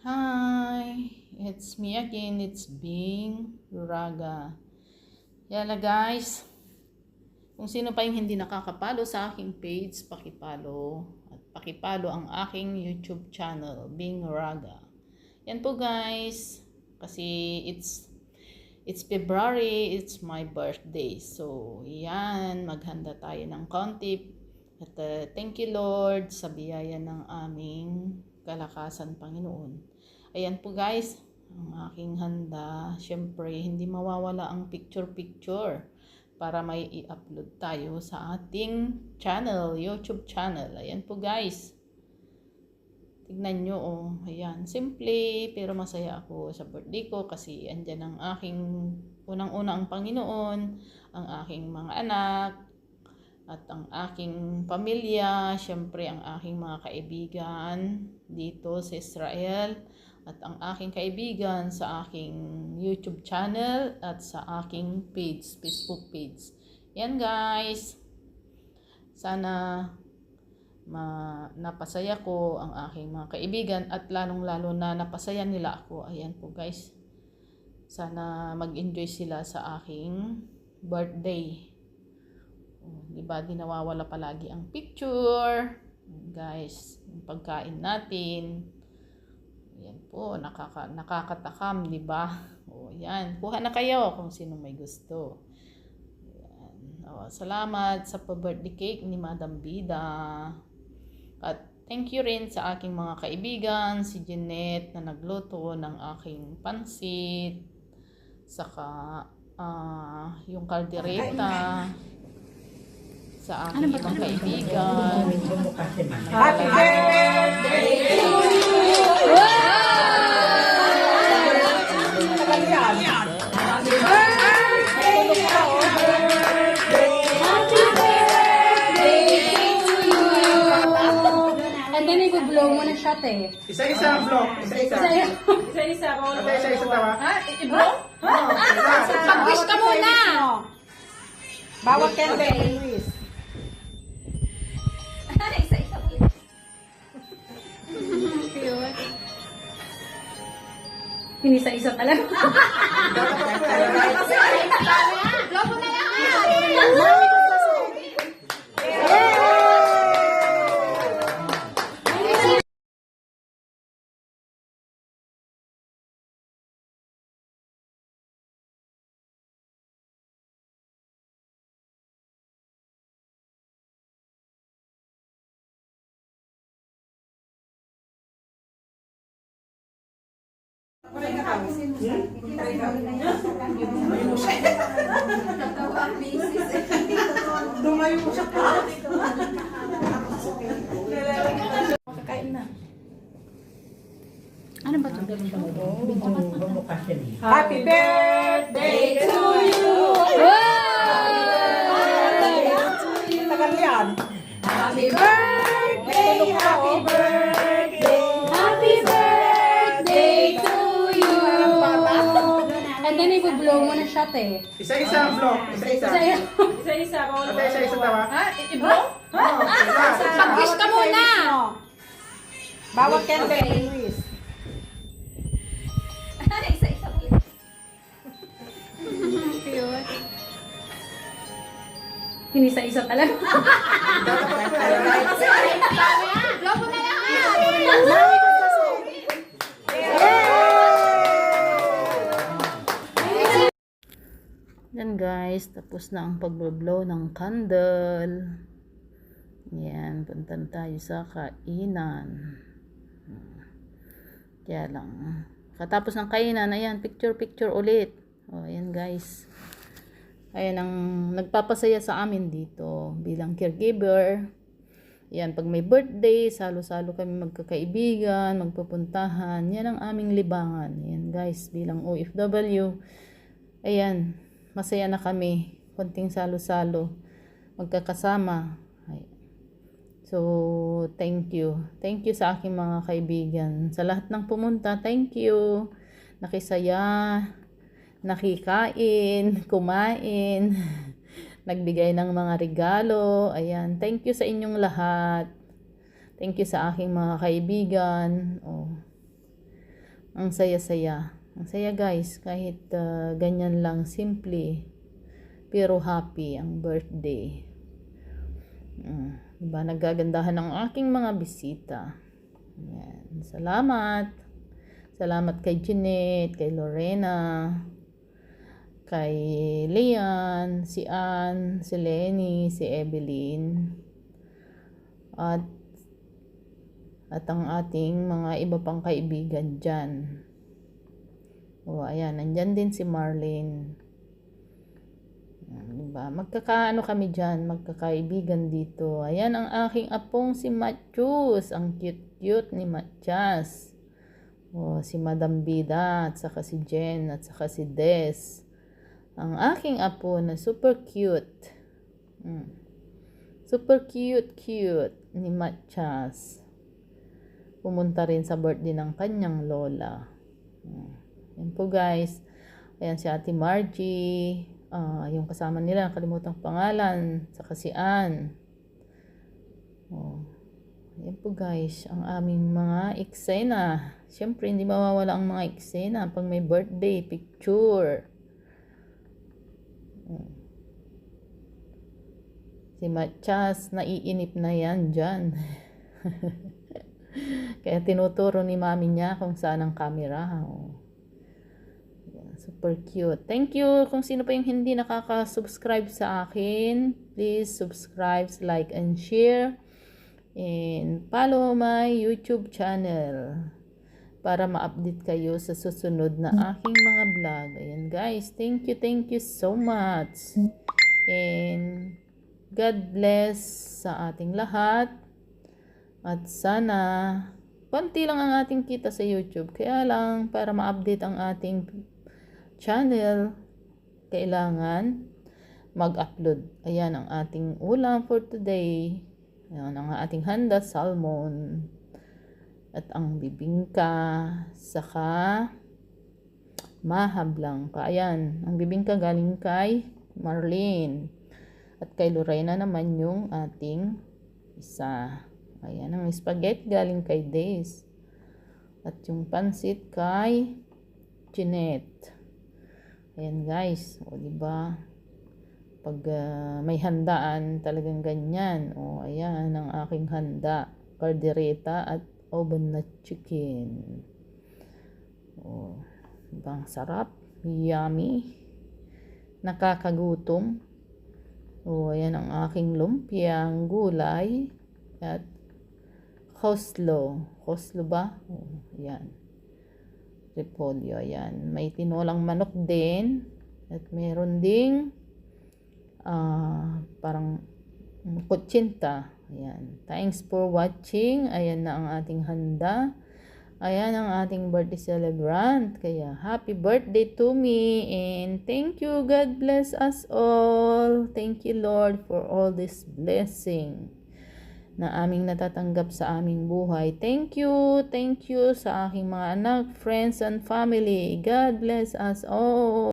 Hi, it's me again. It's Bing Raga. Yala guys, kung sino pa yung hindi nakakapalo sa aking page, pakipalo at pakipalo ang aking YouTube channel, Bing Raga. Yan po guys, kasi it's February, it's my birthday. So, yan, maghanda tayo ng konti. At thank you Lord sa biyaya ng aming kalakasan Panginoon. Ayan po guys, ang aking handa. Syempre, hindi mawawala ang picture-picture para may i-upload tayo sa ating channel, YouTube channel. Ayan po guys. Tignan nyo, oh. Ayan, simple, pero masaya ako sa birthday ko kasi andyan ang aking unang-una ang Panginoon, ang aking mga anak, at ang aking pamilya, syempre ang aking mga kaibigan dito sa Israel, at ang aking kaibigan sa aking YouTube channel at sa aking page, Facebook page. Yan guys, sana napasaya ko ang aking mga kaibigan at lalong-lalo na napasaya nila ako. Ayan po guys, sana mag-enjoy sila sa aking birthday. Diba, di nawawala palagi ang picture. Guys, yung pagkain natin. Yan po, nakakatakam, diba? O, yan. Kuha na kayo kung sino may gusto. Yan. O, salamat sa pa-birthday cake ni Madam Bida. At thank you rin sa aking mga kaibigan, si Jeanette na nagluto ng aking pansit. Saka, yung kaldereta. Sa aking ibang kaibigan. Happy birthday to you! Happy birthday! Happy birthday to you! And then i-blow mo na shot eh. Isa-isa ang blow. Isa-isa. Isa-isa. Isa-isa tawa. Ha? I-blow? Mag-wish ka muna! Bawat candle, Luis. Hinisa-isa talaga. Lobo na lang! Tumayo mo siya pa. Kakain na. Ano ba ito? Happy birthday to you! Tagal yan. Happy birthday! Happy birthday! Happy birthday to you! And then i-blow mo na shot eh. Isa-isa ang blow. Isa-isa. Isa-isa. Isa-isa tawa. Ha? I-blow? Mag-wish ka muna! Bawat candle, Luis. Hinisa-isa talaga. Lobo na lang! Yan guys, tapos na ang pag-blow ng candle. Yan, punta tayo sa kainan. Kaya lang, katapos ng kainan, ayan, picture ulit. O, ayan guys. Ayan ang nagpapasaya sa amin dito bilang caregiver. Ayan, pag may birthday, salo-salo kami magkakaibigan, magpupuntahan. Yan ang aming libangan. Ayan guys, bilang OFW. Ayan, masaya na kami. Konting salo-salo. Magkakasama. Ayan. So, thank you. Thank you sa aking mga kaibigan. Sa lahat ng pumunta, thank you. Nakisaya, nakikain, kumain, nagbigay ng mga regalo. Ayan, thank you sa inyong lahat. Thank you sa aking mga kaibigan. Oh. Ang saya-saya. Ang saya guys, kahit ganyan lang, simple, pero happy ang birthday. Diba, nagagandahan ang aking mga bisita. Yan. Salamat. Salamat kay Jeanette, kay Lorena, kay Lian, si Ann, si Lenny, si Evelyn, at ang ating mga iba pang kaibigan dyan. O, ayan, nandyan din si Marlene. Diba? Magkakaano kami dyan, magkakaibigan dito. Ayan ang aking apong si Matthews. Ang cute-cute ni Mathias. O, si Madam Bida, at saka si Jen, at saka si Des. Ang aking apo na super cute. Super cute ni Mathias. Pumunta rin sa birthday ng kanyang lola. Yan po guys. Ayan si Ate Margie. Yung kasama nila, nakalimutan ang pangalan. Saka si Ann. Yan po guys, ang aming mga eksena. Siyempre, hindi mawawala ang mga eksena pag may birthday picture. Si Mathias, naiinip na yan dyan. Kaya tinuturo ni mami niya kung saan ang camera. Super cute. Thank you kung sino pa yung hindi nakaka-subscribe sa akin. Please subscribe, like, and share. And follow my YouTube channel para ma-update kayo sa susunod na aking mga vlog. Ayan guys, thank you so much. And God bless sa ating lahat. At sana konti lang ang ating kita sa YouTube. Kaya lang para ma-update ang ating channel, kailangan mag-upload. Ayan ang ating ulam for today. Ayan ang ating handa, salmon. At ang bibingka, saka mahablang ka. Ayan, ang bibingka galing kay Marlene. At kay Lorena naman yung ating isa. Ayan, ang spaghetti galing kay Days. At yung pansit kay Jeanette. Ayan guys, o diba? Pag may handaan, talagang ganyan. O ayan, ang aking handa. Caldereta at oven na chicken. O, diba? Ang sarap. Yummy. Nakakagutom. O, ayan ang aking lumpiang gulay. At coleslaw. Coleslaw ba? O, ayan. Repolyo, ayan. May tinolang manok din. At meron ding parang kutsinta. Ayan. Thanks for watching. Ayan na ang ating handa. Ayan ang ating birthday celebrant. Kaya happy birthday to me. And thank you. God bless us all. Thank you Lord for all this blessing na aming natatanggap sa aming buhay. Thank you sa aking mga anak, friends, and family. God bless us all.